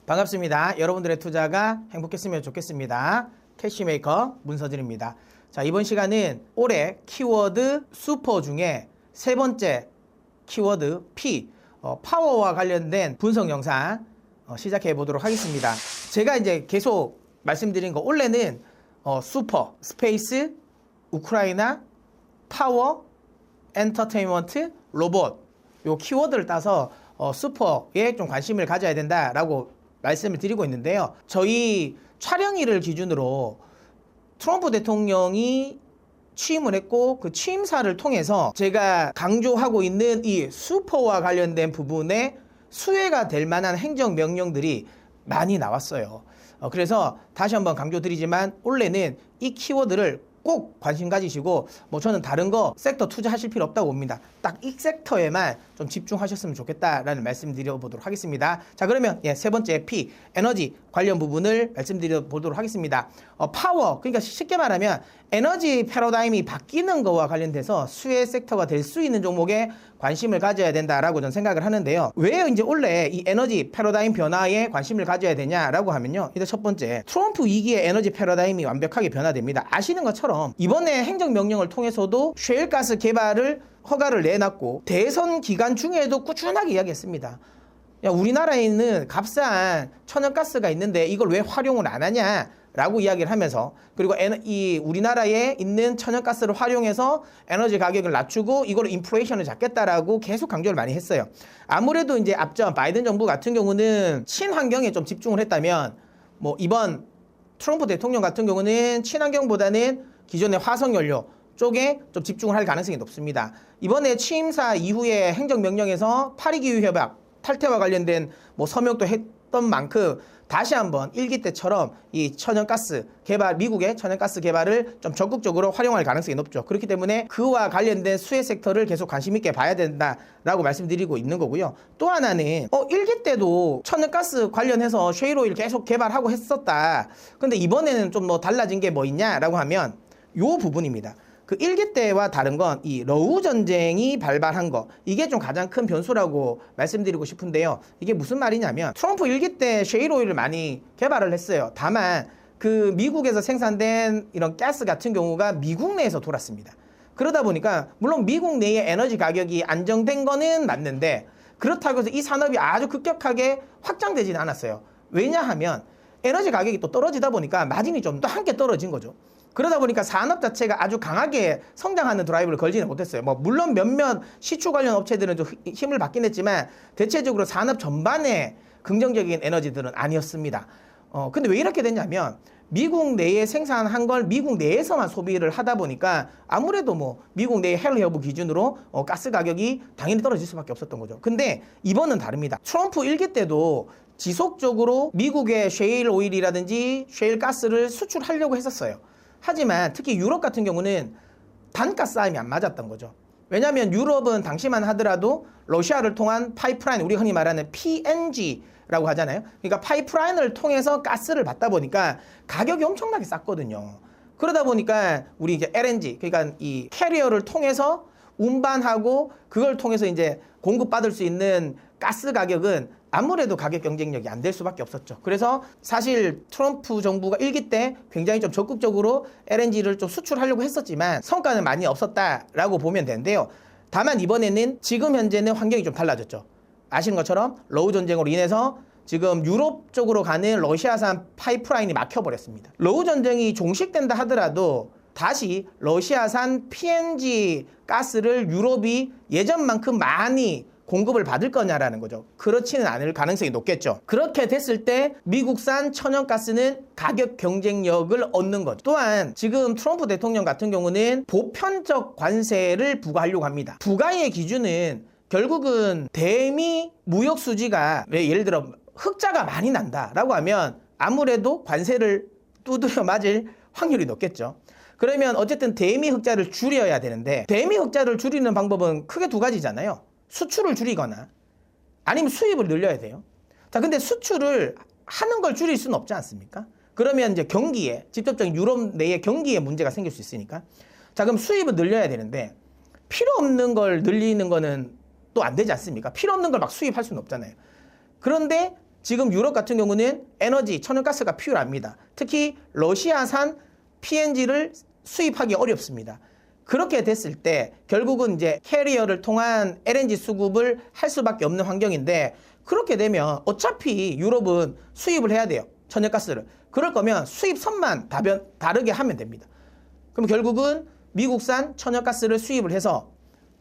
반갑습니다. 여러분들의 투자가 행복했으면 좋겠습니다. 캐시메이커 문서진입니다. 자, 이번 시간은 올해 키워드 슈퍼 중에 세 번째 키워드 P, 파워와 관련된 분석 영상 시작해 보도록 하겠습니다. 제가 이제 계속 말씀드린 거 원래는 슈퍼, 스페이스, 우크라이나, 파워, 엔터테인먼트, 로봇 요 키워드를 따서 슈퍼에 좀 관심을 가져야 된다라고 말씀을 드리고 있는데요. 저희 촬영일을 기준으로 트럼프 대통령이 취임을 했고 그 취임사를 통해서 제가 강조하고 있는 이 슈퍼와 관련된 부분에 수혜가 될 만한 행정명령들이 많이 나왔어요. 그래서 다시 한번 강조드리지만 원래는 이 키워드를 꼭 관심 가지시고 저는 다른 거 섹터 투자하실 필요 없다고 봅니다. 딱 이 섹터에만 좀 집중하셨으면 좋겠다라는 말씀 드려보도록 하겠습니다. 자, 그러면 세 번째 P, 에너지 관련 부분을 말씀드려보도록 하겠습니다. 파워, 그러니까 쉽게 말하면 에너지 패러다임이 바뀌는 거와 관련돼서 수혜 섹터가 될 수 있는 종목에 관심을 가져야 된다라고 저는 생각을 하는데요. 왜 이제 원래 이 에너지 패러다임 변화에 관심을 가져야 되냐라고 하면요. 일단 첫 번째, 트럼프 위기의 에너지 패러다임이 완벽하게 변화됩니다. 아시는 것처럼 이번에 행정명령을 통해서도 셰일가스 개발을 허가를 내놨고 대선 기간 중에도 꾸준하게 이야기했습니다. 야, 우리나라에 있는 값싼 천연가스가 있는데 이걸 왜 활용을 안 하냐? 라고 이야기를 하면서 그리고 이 우리나라에 있는 천연가스를 활용해서 에너지 가격을 낮추고 이걸로 인플레이션을 잡겠다라고 계속 강조를 많이 했어요. 아무래도 이제 앞전 바이든 정부 같은 경우는 친환경에 좀 집중을 했다면 이번 트럼프 대통령 같은 경우는 친환경보다는 기존의 화석연료 쪽에 좀 집중을 할 가능성이 높습니다. 이번에 취임사 이후에 행정명령에서 파리기후협약 탈퇴와 관련된 서명도 했던 만큼 다시 한번 1기 때처럼 이 천연가스 개발, 미국의 천연가스 개발을 좀 적극적으로 활용할 가능성이 높죠. 그렇기 때문에 그와 관련된 수혜 섹터를 계속 관심 있게 봐야 된다라고 말씀드리고 있는 거고요. 또 하나는 1기 때도 천연가스 관련해서 셰일오일 계속 개발하고 했었다. 근데 이번에는 좀 달라진 게 뭐 있냐라고 하면 요 부분입니다. 그 1기 때와 다른 건 이 러우 전쟁이 발발한 거, 이게 좀 가장 큰 변수라고 말씀드리고 싶은데요. 이게 무슨 말이냐면 트럼프 1기 때 셰일 오일을 많이 개발을 했어요. 다만 그 미국에서 생산된 이런 가스 같은 경우가 미국 내에서 돌았습니다. 그러다 보니까 물론 미국 내의 에너지 가격이 안정된 거는 맞는데 그렇다고 해서 이 산업이 아주 급격하게 확장되지는 않았어요. 왜냐하면 에너지 가격이 또 떨어지다 보니까 마진이 좀 더 함께 떨어진 거죠. 그러다 보니까 산업 자체가 아주 강하게 성장하는 드라이브를 걸지는 못했어요. 물론 몇몇 시추 관련 업체들은 좀 힘을 받긴 했지만 대체적으로 산업 전반에 긍정적인 에너지들은 아니었습니다. 근데 왜 이렇게 됐냐면 미국 내에 생산한 걸 미국 내에서만 소비를 하다 보니까 아무래도 미국 내의 헬 여부 기준으로 가스 가격이 당연히 떨어질 수밖에 없었던 거죠. 근데 이번은 다릅니다. 트럼프 1기 때도 지속적으로 미국의 셰일 오일이라든지 셰일 가스를 수출하려고 했었어요. 하지만 특히 유럽 같은 경우는 단가 싸움이 안 맞았던 거죠. 왜냐하면 유럽은 당시만 하더라도 러시아를 통한 파이프라인, 우리 흔히 말하는 PNG라고 하잖아요. 그러니까 파이프라인을 통해서 가스를 받다 보니까 가격이 엄청나게 쌌거든요. 그러다 보니까 우리 이제 LNG, 그러니까 이 캐리어를 통해서 운반하고 그걸 통해서 이제 공급받을 수 있는 가스 가격은 아무래도 가격 경쟁력이 안 될 수밖에 없었죠. 그래서 사실 트럼프 정부가 1기 때 굉장히 좀 적극적으로 LNG를 좀 수출하려고 했었지만 성과는 많이 없었다라고 보면 되는데요. 다만 이번에는 지금 현재는 환경이 좀 달라졌죠. 아시는 것처럼 러우 전쟁으로 인해서 지금 유럽 쪽으로 가는 러시아산 파이프라인이 막혀버렸습니다. 러우 전쟁이 종식된다 하더라도 다시 러시아산 PNG 가스를 유럽이 예전만큼 많이 공급을 받을 거냐라는 거죠. 그렇지는 않을 가능성이 높겠죠. 그렇게 됐을 때 미국산 천연가스는 가격 경쟁력을 얻는 거죠. 또한 지금 트럼프 대통령 같은 경우는 보편적 관세를 부과하려고 합니다. 부과의 기준은 결국은 대미 무역 수지가 예를 들어 흑자가 많이 난다라고 하면 아무래도 관세를 두드려 맞을 확률이 높겠죠. 그러면 어쨌든 대미 흑자를 줄여야 되는데 대미 흑자를 줄이는 방법은 크게 두 가지잖아요. 수출을 줄이거나 아니면 수입을 늘려야 돼요. 자, 근데 수출을 하는 걸 줄일 수는 없지 않습니까? 그러면 이제 경기에, 직접적인 유럽 내의 경기에 문제가 생길 수 있으니까. 자, 그럼 수입을 늘려야 되는데 필요 없는 걸 늘리는 거는 또 안 되지 않습니까? 필요 없는 걸 막 수입할 수는 없잖아요. 그런데 지금 유럽 같은 경우는 에너지, 천연가스가 필요합니다. 특히 러시아산 PNG를 수입하기 어렵습니다. 그렇게 됐을 때 결국은 이제 캐리어를 통한 LNG 수급을 할 수밖에 없는 환경인데, 그렇게 되면 어차피 유럽은 수입을 해야 돼요. 천연가스를. 그럴 거면 수입선만 다르게 하면 됩니다. 그럼 결국은 미국산 천연가스를 수입을 해서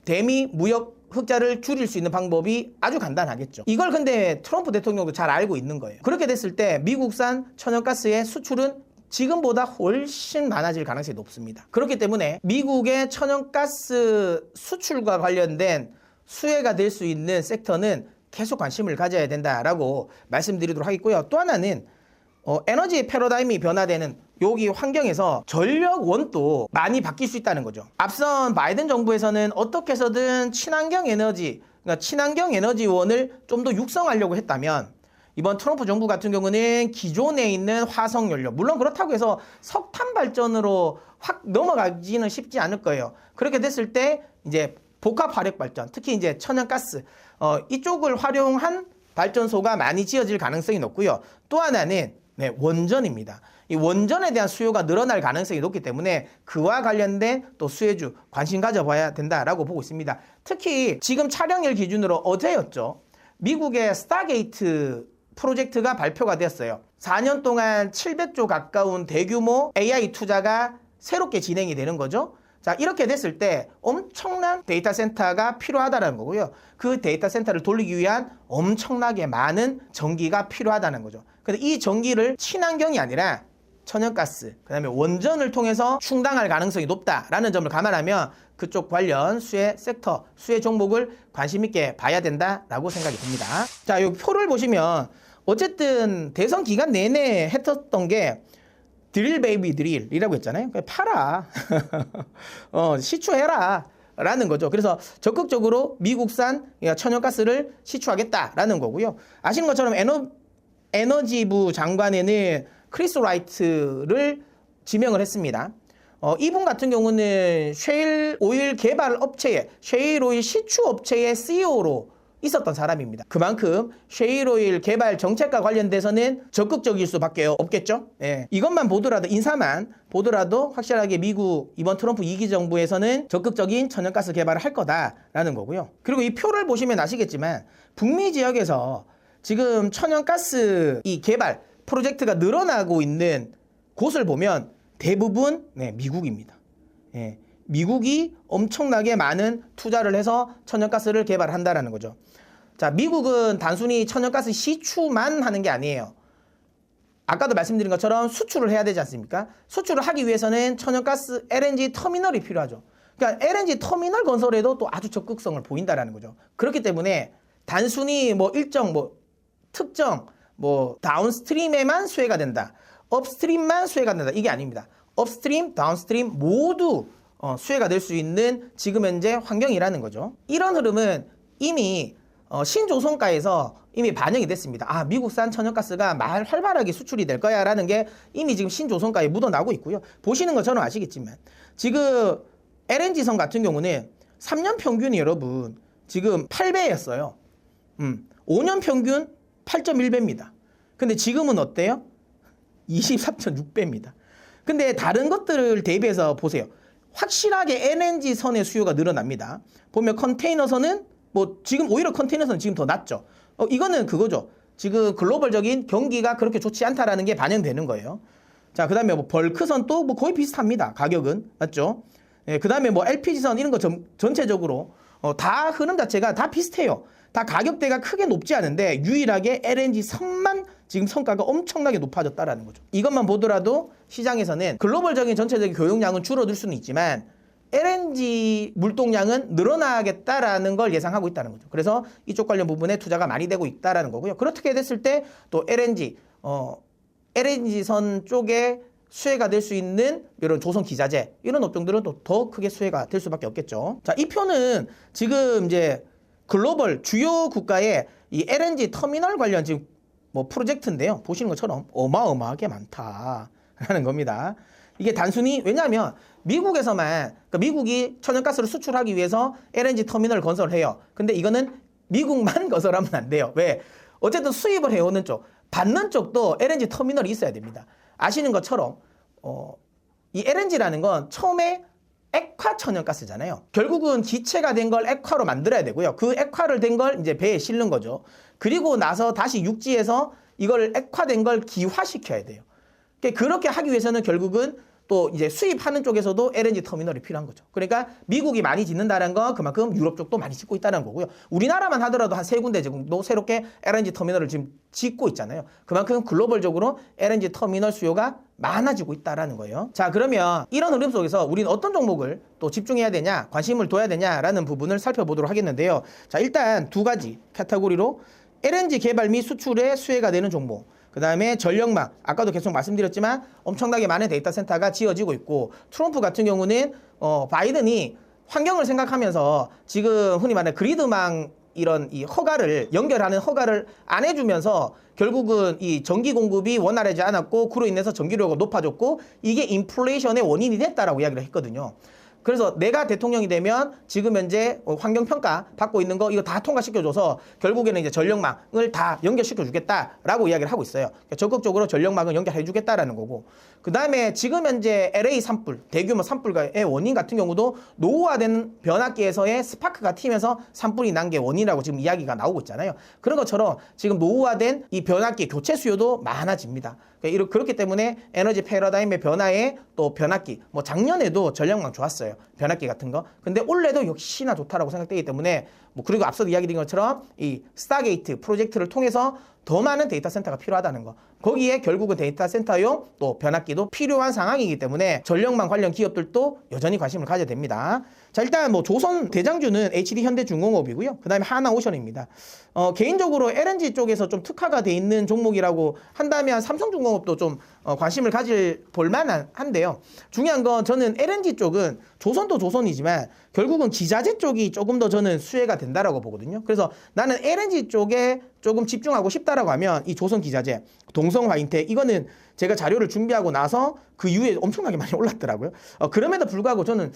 대미 무역 흑자를 줄일 수 있는 방법이 아주 간단하겠죠. 이걸 근데 트럼프 대통령도 잘 알고 있는 거예요. 그렇게 됐을 때 미국산 천연가스의 수출은 지금보다 훨씬 많아질 가능성이 높습니다. 그렇기 때문에 미국의 천연가스 수출과 관련된 수혜가 될 수 있는 섹터는 계속 관심을 가져야 된다라고 말씀드리도록 하겠고요. 또 하나는 에너지 패러다임이 변화되는 여기 환경에서 전력원도 많이 바뀔 수 있다는 거죠. 앞선 바이든 정부에서는 어떻게 해서든 친환경 에너지, 그러니까 친환경 에너지원을 좀 더 육성하려고 했다면, 이번 트럼프 정부 같은 경우는 기존에 있는 화석연료, 물론 그렇다고 해서 석탄 발전으로 확 넘어가지는 쉽지 않을 거예요. 그렇게 됐을 때 이제 복합 화력 발전, 특히 이제 천연가스 이쪽을 활용한 발전소가 많이 지어질 가능성이 높고요. 또 하나는 원전입니다. 이 원전에 대한 수요가 늘어날 가능성이 높기 때문에 그와 관련된 또 수혜주 관심 가져봐야 된다라고 보고 있습니다. 특히 지금 촬영일 기준으로 어제였죠. 미국의 스타게이트 프로젝트가 발표가 됐어요. 4년 동안 700조 가까운 대규모 AI 투자가 새롭게 진행이 되는 거죠. 자, 이렇게 됐을 때 엄청난 데이터 센터가 필요하다는 거고요. 그 데이터 센터를 돌리기 위한 엄청나게 많은 전기가 필요하다는 거죠. 근데 이 전기를 친환경이 아니라 천연가스, 그 다음에 원전을 통해서 충당할 가능성이 높다라는 점을 감안하면 그쪽 관련 수혜 섹터, 수혜 종목을 관심 있게 봐야 된다라고 생각이 듭니다. 자, 이 표를 보시면 어쨌든 대선 기간 내내 했었던 게 드릴 베이비 드릴이라고 했잖아요. 팔아. 시추해라 라는 거죠. 그래서 적극적으로 미국산 천연가스를 시추하겠다라는 거고요. 아시는 것처럼 에너지부 장관에는 크리스 라이트를 지명을 했습니다. 이분 같은 경우는 셰일 오일 개발 업체의, 셰일 오일 시추 업체의 CEO로 있었던 사람입니다. 그만큼 셰일 오일 개발 정책과 관련돼서는 적극적일 수밖에 없겠죠. 예. 이것만 보더라도, 인사만 보더라도 확실하게 미국 이번 트럼프 2기 정부에서는 적극적인 천연가스 개발을 할 거다라는 거고요. 그리고 이 표를 보시면 아시겠지만 북미 지역에서 지금 천연가스 이 개발 프로젝트가 늘어나고 있는 곳을 보면 대부분 미국입니다. 예. 미국이 엄청나게 많은 투자를 해서 천연가스를 개발한다라는 거죠. 자, 미국은 단순히 천연가스 시추만 하는 게 아니에요. 아까도 말씀드린 것처럼 수출을 해야 되지 않습니까? 수출을 하기 위해서는 천연가스 LNG 터미널이 필요하죠. 그러니까 LNG 터미널 건설에도 또 아주 적극성을 보인다라는 거죠. 그렇기 때문에 단순히 일정 특정 다운스트림에만 수혜가 된다, 업스트림만 수혜가 된다, 이게 아닙니다. 업스트림, 다운스트림 모두 수혜가 될 수 있는 지금 현재 환경이라는 거죠. 이런 흐름은 이미 신조선가에서 이미 반영이 됐습니다. 아, 미국산 천연가스가 활발하게 수출이 될 거야 라는 게 이미 지금 신조선가에 묻어나고 있고요. 보시는 것처럼 아시겠지만 지금 LNG선 같은 경우는 3년 평균이 여러분 지금 8배였어요. 5년 평균 8.1배입니다. 근데 지금은 어때요? 23.6배입니다. 근데 다른 것들을 대비해서 보세요. 확실하게 LNG선의 수요가 늘어납니다. 보면 컨테이너선은 지금 오히려 컨테이너선은 지금 더 낮죠. 이거는 그거죠. 지금 글로벌적인 경기가 그렇게 좋지 않다라는 게 반영되는 거예요. 자, 그 다음에 벌크선도 거의 비슷합니다. 가격은. 맞죠? 예, 그 다음에 LPG선 이런 거 전체적으로 다 흐름 자체가 다 비슷해요. 다 가격대가 크게 높지 않은데 유일하게 LNG선만 지금 성과가 엄청나게 높아졌다라는 거죠. 이것만 보더라도 시장에서는 글로벌적인 전체적인 교역량은 줄어들 수는 있지만 LNG 물동량은 늘어나겠다라는 걸 예상하고 있다는 거죠. 그래서 이쪽 관련 부분에 투자가 많이 되고 있다라는 거고요. 그렇게 됐을 때 또 LNG선 쪽에 수혜가 될 수 있는 이런 조선 기자재 이런 업종들은 또 더 크게 수혜가 될 수밖에 없겠죠. 자, 이 표는 지금 이제 글로벌 주요 국가의 이 LNG 터미널 관련 지금 프로젝트인데요. 보시는 것처럼 어마어마하게 많다라는 겁니다. 이게 단순히 왜냐하면 미국에서만, 그러니까 미국이 천연가스를 수출하기 위해서 LNG 터미널을 건설해요. 근데 이거는 미국만 건설하면 안 돼요. 왜? 어쨌든 수입을 해오는 쪽, 받는 쪽도 LNG 터미널이 있어야 됩니다. 아시는 것처럼 이 LNG라는 건 처음에 액화 천연가스잖아요. 결국은 기체가 된 걸 액화로 만들어야 되고요. 그 액화를 된 걸 이제 배에 실는 거죠. 그리고 나서 다시 육지에서 이걸 액화된 걸 기화시켜야 돼요. 그렇게 하기 위해서는 결국은 또 이제 수입하는 쪽에서도 LNG 터미널이 필요한 거죠. 그러니까 미국이 많이 짓는다는 건 그만큼 유럽 쪽도 많이 짓고 있다는 거고요. 우리나라만 하더라도 한 3군데 지금도 새롭게 LNG 터미널을 지금 짓고 있잖아요. 그만큼 글로벌적으로 LNG 터미널 수요가 많아지고 있다는 거예요. 자, 그러면 이런 흐름 속에서 우리는 어떤 종목을 또 집중해야 되냐, 관심을 둬야 되냐라는 부분을 살펴보도록 하겠는데요. 자, 일단 2가지 카테고리로 LNG 개발 및 수출에 수혜가 되는 종목, 그 다음에 전력망, 아까도 계속 말씀드렸지만 엄청나게 많은 데이터 센터가 지어지고 있고, 트럼프 같은 경우는 바이든이 환경을 생각하면서 지금 흔히 말하는 그리드망 이런 이 허가를 연결하는 허가를 안 해주면서 결국은 이 전기 공급이 원활하지 않았고 그로 인해서 전기료가 높아졌고 이게 인플레이션의 원인이 됐다라고 이야기를 했거든요. 그래서 내가 대통령이 되면 지금 현재 환경평가 받고 있는 거 이거 다 통과시켜줘서 결국에는 이제 전력망을 다 연결시켜주겠다라고 이야기를 하고 있어요. 그러니까 적극적으로 전력망을 연결해주겠다라는 거고, 그 다음에 지금 현재 LA 산불, 대규모 산불의 원인 같은 경우도 노후화된 변압기에서의 스파크가 튀면서 산불이 난 게 원인이라고 지금 이야기가 나오고 있잖아요. 그런 것처럼 지금 노후화된 이 변압기 교체 수요도 많아집니다. 그렇기 때문에 에너지 패러다임의 변화에 또 변압기, 뭐 작년에도 전력망 좋았어요. 변압기 같은 거. 근데 올해도 역시나 좋다라고 생각되기 때문에 그리고 앞서도 이야기드린 것처럼 이 스타게이트 프로젝트를 통해서 더 많은 데이터 센터가 필요하다는 거. 거기에 결국은 데이터 센터용 또 변압기도 필요한 상황이기 때문에 전력망 관련 기업들도 여전히 관심을 가져야 됩니다. 자, 일단 조선 대장주는 HD현대중공업이고요. 그 다음에 하나오션입니다. 개인적으로 LNG 쪽에서 좀 특화가 돼 있는 종목이라고 한다면 삼성중공업도 좀 관심을 가질 볼만한 한데요. 중요한 건 저는 LNG 쪽은 조선도 조선이지만 결국은 기자재 쪽이 조금 더 저는 수혜가 된다라고 보거든요. 그래서 나는 LNG 쪽에 조금 집중하고 싶다라고 하면 이 조선 기자재, 동성 화인텍 이거는 제가 자료를 준비하고 나서 그 이후에 엄청나게 많이 올랐더라고요. 그럼에도 불구하고 저는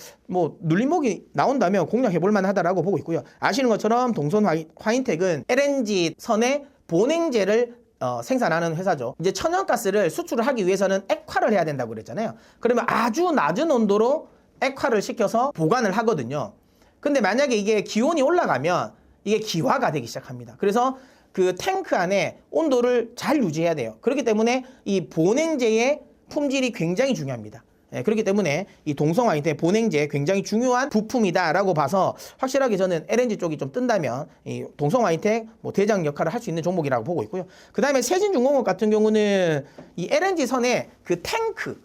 눌림목이 나온다면 공략해 볼 만하다라고 보고 있고요. 아시는 것처럼 동선 화인텍은 LNG 선의 본행제를 생산하는 회사죠. 이제 천연가스를 수출을 하기 위해서는 액화를 해야 된다고 그랬잖아요. 그러면 아주 낮은 온도로 액화를 시켜서 보관을 하거든요. 근데 만약에 이게 기온이 올라가면 이게 기화가 되기 시작합니다. 그래서 그 탱크 안에 온도를 잘 유지해야 돼요. 그렇기 때문에 이 본행제의 품질이 굉장히 중요합니다. 그렇기 때문에 이 동성 화인텍 본행제 굉장히 중요한 부품이다라고 봐서 확실하게 저는 LNG 쪽이 좀 뜬다면 이 동성 화인텍 대장 역할을 할 수 있는 종목이라고 보고 있고요. 그 다음에 세진중공업 같은 경우는 이 LNG 선에 그 탱크,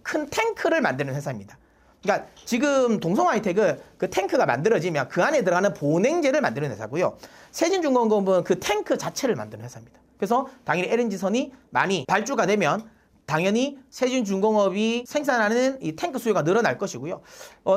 큰 탱크를 만드는 회사입니다. 그러니까 지금 동성 화이텍은 그 탱크가 만들어지면 그 안에 들어가는 본행제를 만드는 회사고요. 세진중공업은 그 탱크 자체를 만드는 회사입니다. 그래서 당연히 LNG선이 많이 발주가 되면 당연히 세진중공업이 생산하는 이 탱크 수요가 늘어날 것이고요.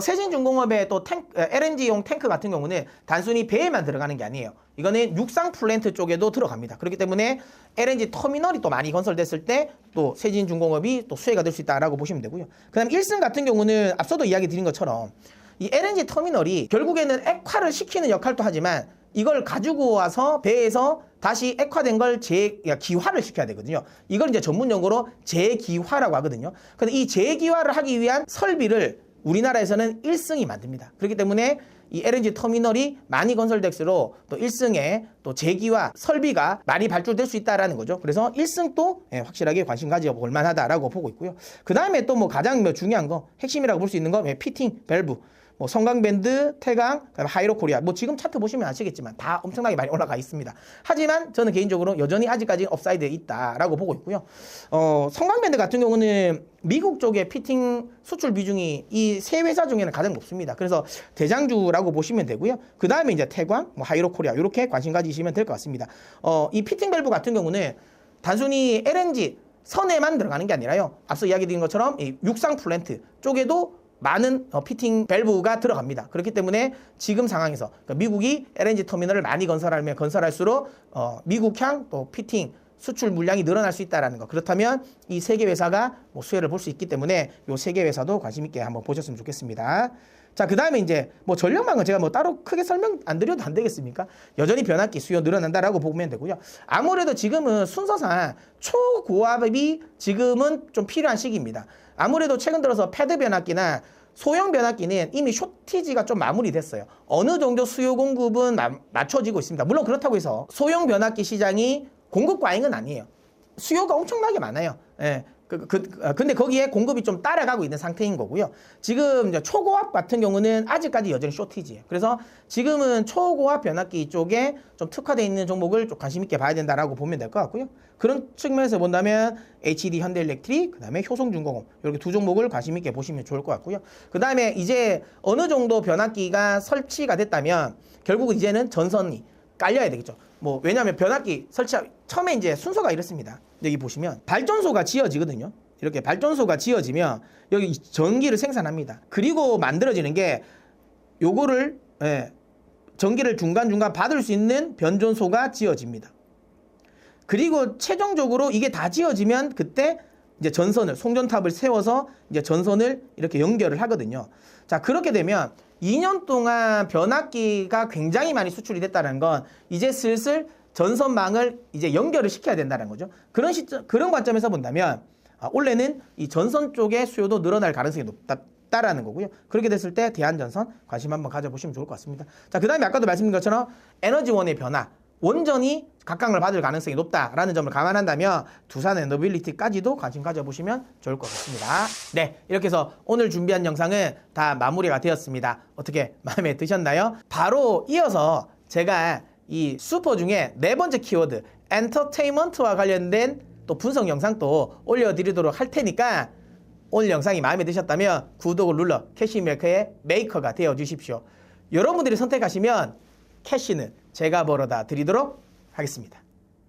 세진중공업의 또 LNG용 탱크 같은 경우는 단순히 배에만 들어가는 게 아니에요. 이거는 육상 플랜트 쪽에도 들어갑니다. 그렇기 때문에 LNG 터미널이 또 많이 건설됐을 때 또 세진중공업이 또 수혜가 될 수 있다라고 보시면 되고요. 그 다음 1승 같은 경우는 앞서도 이야기 드린 것처럼 이 LNG 터미널이 결국에는 액화를 시키는 역할도 하지만 이걸 가지고 와서 배에서 다시 액화된 걸 기화를 시켜야 되거든요. 이걸 이제 전문 용어로 재기화라고 하거든요. 근데 이 재기화를 하기 위한 설비를 우리나라에서는 1승이 만듭니다. 그렇기 때문에 이 LNG 터미널이 많이 건설될수록 또 1승에 또 재기화 설비가 많이 발주될 수 있다라는 거죠. 그래서 1승도 확실하게 관심 가져볼 만하다라고 보고 있고요. 그 다음에 또 가장 중요한 거, 핵심이라고 볼 수 있는 거, 피팅, 밸브. 성강밴드, 태강, 하이로코리아. 지금 차트 보시면 아시겠지만 다 엄청나게 많이 올라가 있습니다. 하지만 저는 개인적으로 여전히 아직까지 업사이드에 있다라고 보고 있고요. 성강밴드 같은 경우는 미국 쪽의 피팅 수출 비중이 이 세 회사 중에는 가장 높습니다. 그래서 대장주라고 보시면 되고요. 그 다음에 이제 태광, 하이로코리아 이렇게 관심 가지시면 될 것 같습니다. 이 피팅 밸브 같은 경우는 단순히 LNG 선에만 들어가는 게 아니라요. 앞서 이야기 드린 것처럼 이 육상 플랜트 쪽에도 많은 피팅 밸브가 들어갑니다. 그렇기 때문에 지금 상황에서 그러니까 미국이 LNG 터미널을 많이 건설하면 건설할수록 미국향 또 피팅 수출 물량이 늘어날 수 있다는 거. 그렇다면 이 세 개 회사가 수혜를 볼 수 있기 때문에 이 세 개 회사도 관심 있게 한번 보셨으면 좋겠습니다. 자, 그 다음에 이제 뭐 전력망은 제가 뭐 따로 크게 설명 안 드려도 안 되겠습니까? 여전히 변압기 수요 늘어난다라고 보면 되고요. 아무래도 지금은 순서상 초고압이 지금은 좀 필요한 시기입니다. 아무래도 최근 들어서 패드 변압기나 소형 변압기는 이미 쇼티지가 좀 마무리됐어요. 어느 정도 수요 공급은 맞춰지고 있습니다. 물론 그렇다고 해서 소형 변압기 시장이 공급 과잉은 아니에요. 수요가 엄청나게 많아요. 예. 근데 거기에 공급이 좀 따라가고 있는 상태인 거고요. 지금 이제 초고압 같은 경우는 아직까지 여전히 쇼티지예요. 그래서 지금은 초고압 변압기 쪽에 좀 특화되어 있는 종목을 좀 관심 있게 봐야 된다라고 보면 될 것 같고요. 그런 측면에서 본다면 HD 현대일렉트릭, 그다음에 효성중공업 이렇게 두 종목을 관심 있게 보시면 좋을 것 같고요. 그다음에 이제 어느 정도 변압기가 설치가 됐다면 결국은 이제는 전선이 깔려야 되겠죠. 뭐 왜냐하면 변압기 설치 처음에 이제 순서가 이렇습니다. 여기 보시면 발전소가 지어지거든요. 이렇게 발전소가 지어지면 여기 전기를 생산합니다. 그리고 만들어지는 게 요거를 전기를 중간중간 받을 수 있는 변전소가 지어집니다. 그리고 최종적으로 이게 다 지어지면 그때 이제 전선을 송전탑을 세워서 이제 전선을 이렇게 연결을 하거든요. 자, 그렇게 되면 2년 동안 변압기가 굉장히 많이 수출이 됐다는 건 이제 슬슬 전선망을 이제 연결을 시켜야 된다는 거죠. 그런 관점에서 본다면 올해는 이 전선 쪽의 수요도 늘어날 가능성이 높다라는 거고요. 그렇게 됐을 때 대한전선 관심 한번 가져보시면 좋을 것 같습니다. 자, 그 다음에 아까도 말씀드린 것처럼 에너지원의 변화, 원전이 각광을 받을 가능성이 높다라는 점을 감안한다면 두산 에너빌리티까지도 관심 가져보시면 좋을 것 같습니다. 네, 이렇게 해서 오늘 준비한 영상은 다 마무리가 되었습니다. 어떻게 마음에 드셨나요? 바로 이어서 제가 이 슈퍼 중에 네 번째 키워드 엔터테인먼트와 관련된 또 분석 영상 또 올려드리도록 할 테니까 오늘 영상이 마음에 드셨다면 구독을 눌러 캐시메이커의 메이커가 되어 주십시오. 여러분들이 선택하시면 캐시는 제가 벌어다 드리도록 하겠습니다.